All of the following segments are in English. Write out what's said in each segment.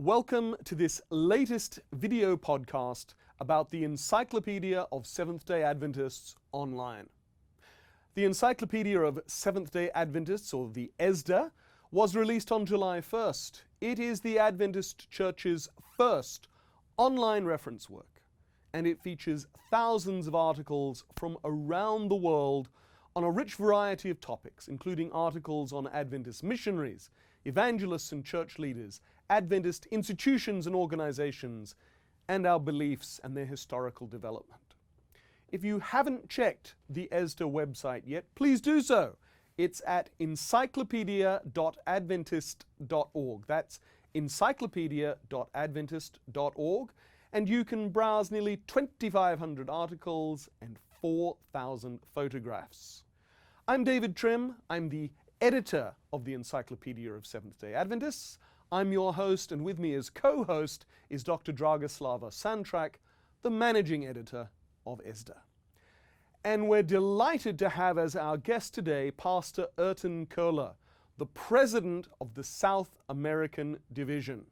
Welcome to this latest video podcast about the Encyclopedia of Seventh-day Adventists online. The Encyclopedia of Seventh-day Adventists, or the ESDA, was released on July 1st. It is the Adventist Church's first online reference work, and it features thousands of articles from around the world on a rich variety of topics, including articles on Adventist missionaries, evangelists and church leaders, Adventist institutions and organizations, and our beliefs and their historical development. If you haven't checked the ESDA website yet, please do so. It's at encyclopedia.adventist.org. That's encyclopedia.adventist.org, and you can browse nearly 2,500 articles and 4,000 photographs. I'm David Trim. I'm the editor of the Encyclopedia of Seventh-day Adventists. I'm your host, and with me as co-host is Dr. Dragoslava Santrac, the managing editor of ESDA. And we're delighted to have as our guest today Pastor Erton Kohler, the president of the South American Division.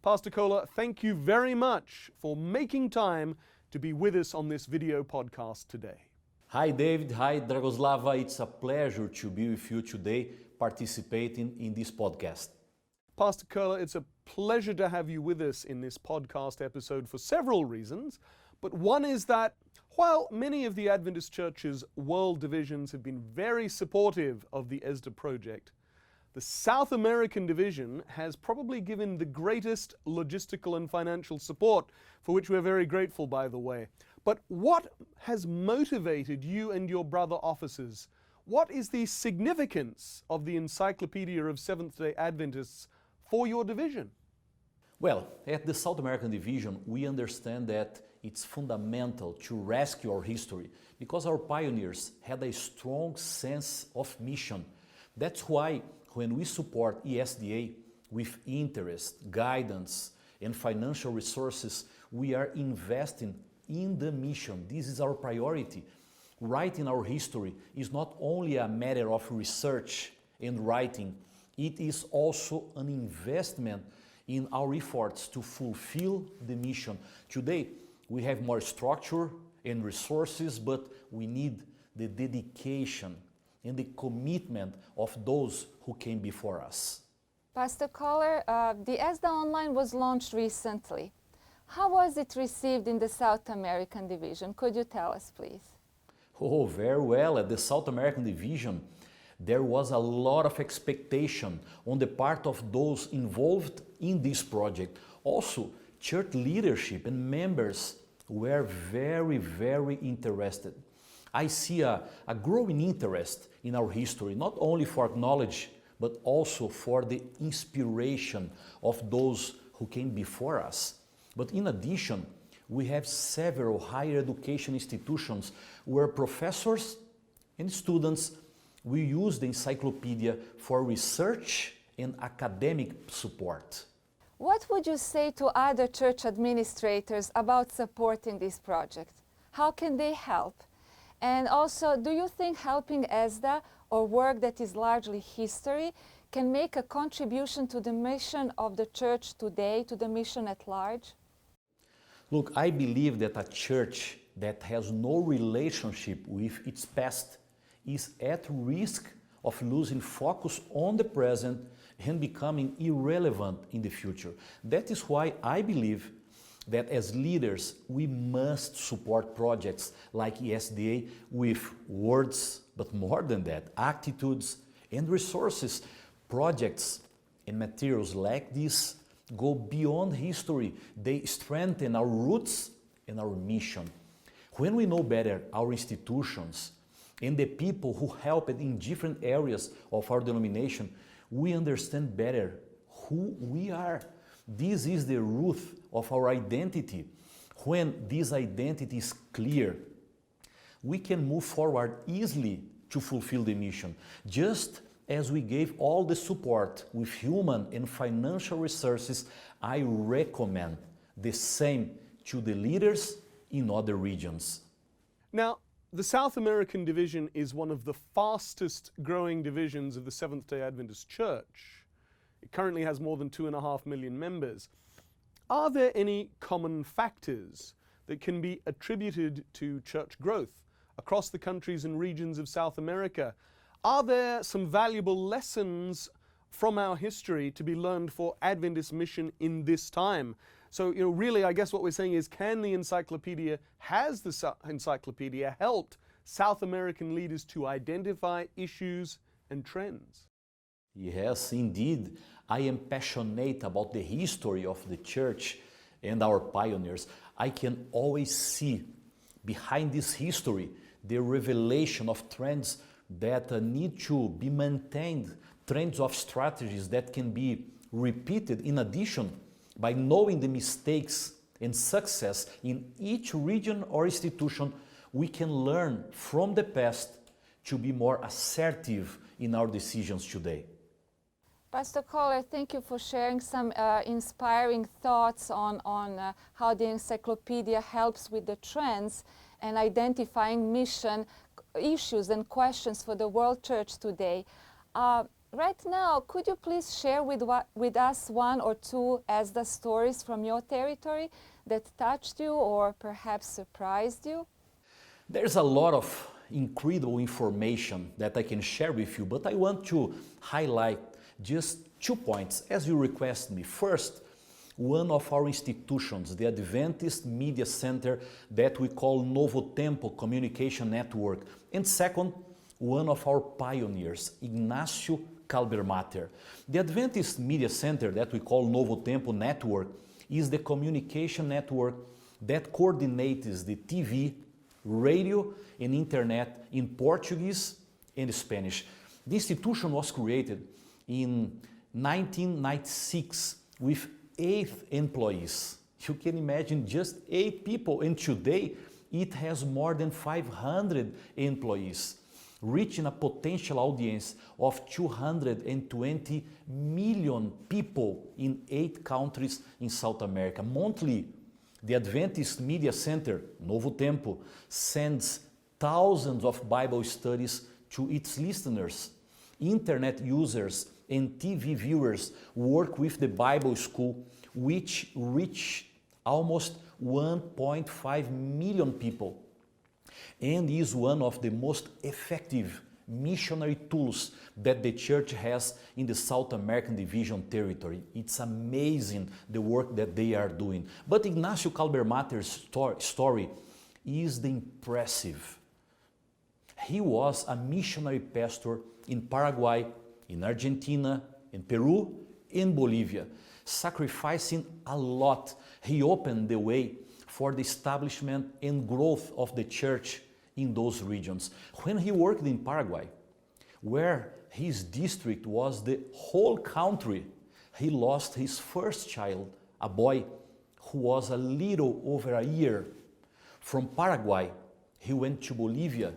Pastor Kohler, thank you very much for making time to be with us on this video podcast today. Hi David, hi Dragoslava. It's a pleasure to be with you today participating in this podcast. Pastor Kohler, it's a pleasure to have you with us in this podcast episode for several reasons, but one is that while many of the Adventist Church's world divisions have been very supportive of the ESDA project, the South American Division has probably given the greatest logistical and financial support, for which we're very grateful, by the way. But what has motivated you and your brother officers? What is the significance of the Encyclopedia of Seventh-day Adventists for your division? Well, at the South American Division, we understand that it's fundamental to rescue our history because our pioneers had a strong sense of mission. That's why when we support ESDA with interest, guidance, and financial resources, we are investing in the mission. This is our priority. Writing our history is not only a matter of research and writing, it is also an investment in our efforts to fulfill the mission. Today, we have more structure and resources, but we need the dedication and the commitment of those who came before us. Pastor Kohler, the ESDA Online was launched recently. How was it received in the South American Division? Could you tell us, please? Oh, very well. At the South American Division, there was a lot of expectation on the part of those involved in this project. Also, church leadership and members were very interested. I see a growing interest in our history, not only for knowledge, but also for the inspiration of those who came before us. But in addition, we have several higher education institutions where professors and students will use the encyclopedia for research and academic support. What would you say to other church administrators about supporting this project? How can they help? And also, do you think helping ESDA or work that is largely history can make a contribution to the mission of the church today, to the mission at large? Look, I believe that a church that has no relationship with its past is at risk of losing focus on the present and becoming irrelevant in the future. That is why I believe that as leaders, we must support projects like ESDA with words, but more than that, attitudes and resources. Projects and materials like this go beyond history. They strengthen our roots and our mission. When we know better our institutions and the people who help in different areas of our denomination, we understand better who we are. This is the root of our identity. When this identity is clear, we can move forward easily to fulfill the mission, just as we gave all the support with human and financial resources. I recommend the same to the leaders in other regions. Now, the South American Division is one of the fastest growing divisions of the Seventh-day Adventist Church. It currently has more than 2.5 million members. are there any common factors that can be attributed to church growth across the countries and regions of South America? Are there some valuable lessons from our history to be learned for Adventist mission in this time? So, really, I guess what we're saying is, can the encyclopedia, has the encyclopedia helped South American leaders to identify issues and trends? Yes, indeed. I am passionate about the history of the church and our pioneers. I can always see behind this history the revelation of trends that need to be maintained, trends of strategies that can be repeated. In addition, by knowing the mistakes and success in each region or institution, we can learn from the past to be more assertive in our decisions today. Pastor Kohler, thank you for sharing some inspiring thoughts on how the encyclopedia helps with the trends and identifying mission issues and questions for the world church today. Right now, could you please share with us one or two ESDA stories from your territory that touched you or perhaps surprised you? There's a lot of incredible information that I can share with you, but I want to highlight just 2 points as you request me. First, one of our institutions, the Adventist Media Center that we call Novo Tempo Communication Network. And second, one of our pioneers, Ignacio Kalbermatter. The Adventist Media Center that we call Novo Tempo Network is the communication network that coordinates the TV, radio, and internet in Portuguese and Spanish. The institution was created in 1996 with 8 employees. You can imagine, just 8 people, and today it has more than 500 employees, reaching a potential audience of 220 million people in 8 countries in South America. Monthly, the Adventist Media Center, Novo Tempo, sends thousands of Bible studies to its listeners. Internet users and TV viewers work with the Bible School, which reach almost 1.5 million people, and is one of the most effective missionary tools that the church has in the South American Division territory. It's amazing the work that they are doing. But Ignacio Kalbermatter's story is the impressive. He was a missionary pastor in Paraguay, in Argentina, in Peru, in Bolivia, sacrificing a lot. He opened the way for the establishment and growth of the church in those regions. When he worked in Paraguay, where his district was the whole country, he lost his first child, a boy who was a little over a year. From Paraguay, he went to Bolivia.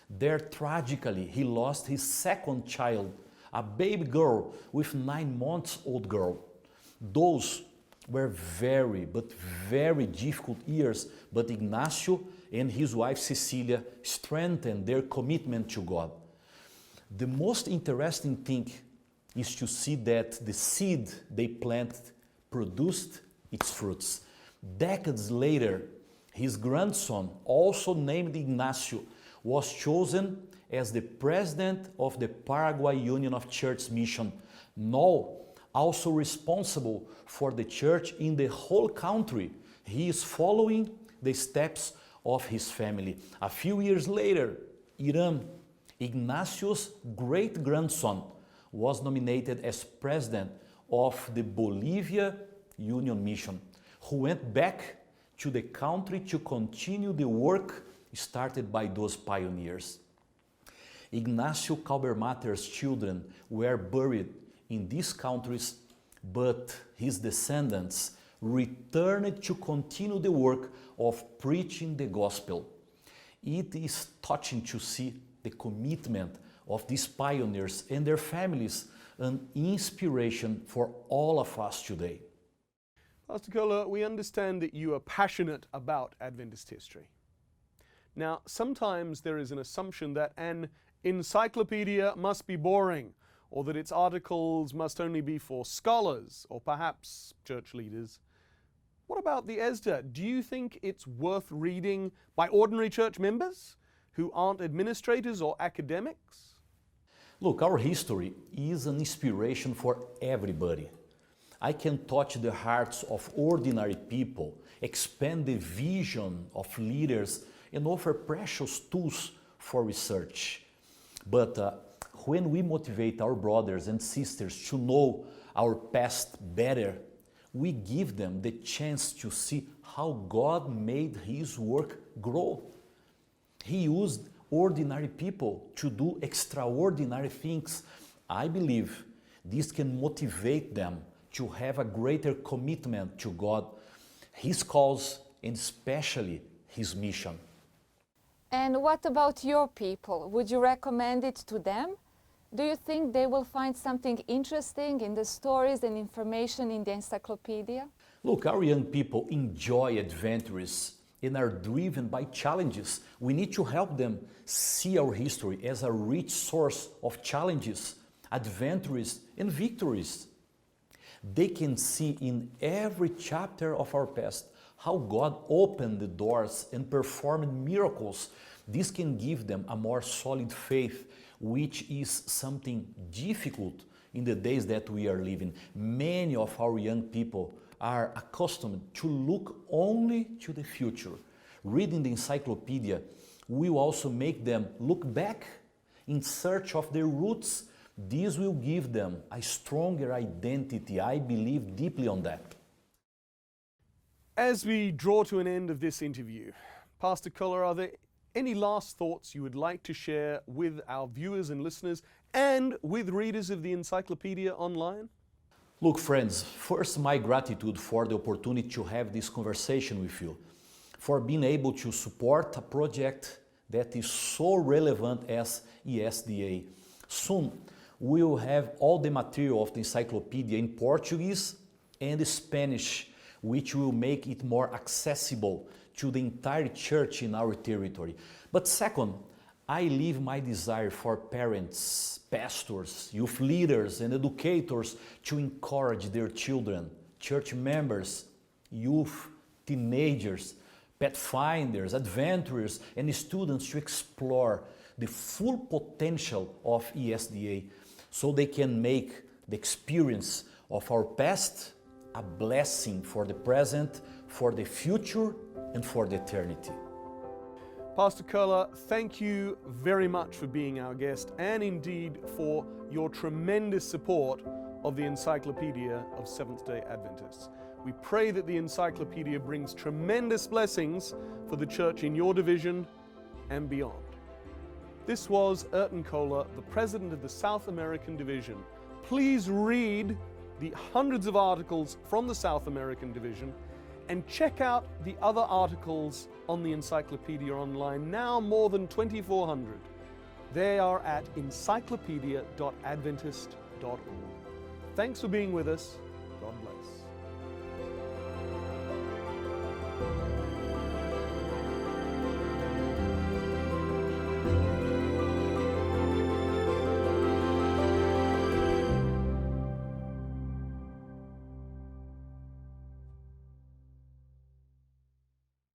There, tragically, he lost his second child, a baby girl with 9 months old girl. Those were very, but very difficult years, but Ignacio and his wife Cecilia strengthened their commitment to God. The most interesting thing is to see that the seed they planted produced its fruits. Decades later, his grandson, also named Ignacio, was chosen as the president of the Paraguay Union of Church Mission, now also responsible for the church in the whole country. He is following the steps of his family. A few years later, Iran, Ignacio's great-grandson, was nominated as president of the Bolivia Union Mission, who went back to the country to continue the work started by those pioneers. Ignacio Kalbermatter's children were buried in these countries, but his descendants returned to continue the work of preaching the gospel. It is touching to see the commitment of these pioneers and their families, an inspiration for all of us today. Pastor Kohler, we understand that you are passionate about Adventist history. Now, sometimes there is an assumption that an encyclopedia must be boring, or that its articles must only be for scholars or perhaps church leaders. What about the ESDA? Do you think it's worth reading by ordinary church members who aren't administrators or academics? Look, our history is an inspiration for everybody. I can touch the hearts of ordinary people, expand the vision of leaders, and offer precious tools for research. But when we motivate our brothers and sisters to know our past better, we give them the chance to see how God made His work grow. He used ordinary people to do extraordinary things. I believe this can motivate them to have a greater commitment to God, His cause, and especially His mission. And what about your people? Would you recommend it to them? Do you think they will find something interesting in the stories and information in the encyclopedia? Look, our young people enjoy adventures and are driven by challenges. We need to help them see our history as a rich source of challenges, adventures, and victories. They can see in every chapter of our past how God opened the doors and performed miracles. This can give them a more solid faith, which is something difficult in the days that we are living. Many of our young people are accustomed to look only to the future. Reading the encyclopedia will also make them look back in search of their roots. This will give them a stronger identity. I believe deeply on that. As we draw to an end of this interview, Pastor Kohler, are there any last thoughts you would like to share with our viewers and listeners and with readers of the Encyclopedia Online? Look, friends, first my gratitude for the opportunity to have this conversation with you, for being able to support a project that is so relevant as ESDA. Soon, we will have all the material of the encyclopedia in Portuguese and Spanish, which will make it more accessible to the entire church in our territory. But second, I leave my desire for parents, pastors, youth leaders, and educators to encourage their children, church members, youth, teenagers, pathfinders, adventurers, and students to explore the full potential of ESDA so they can make the experience of our past a blessing for the present, for the future, and for the eternity. Pastor Kohler, thank you very much for being our guest and indeed for your tremendous support of the Encyclopedia of Seventh-day Adventists. We pray that the encyclopedia brings tremendous blessings for the church in your division and beyond. This was Erton Kohler, the president of the South American Division. Please read the hundreds of articles from the South American Division and check out the other articles on the Encyclopedia Online, now more than 2,400. They are at encyclopedia.adventist.org. Thanks for being with us. God bless.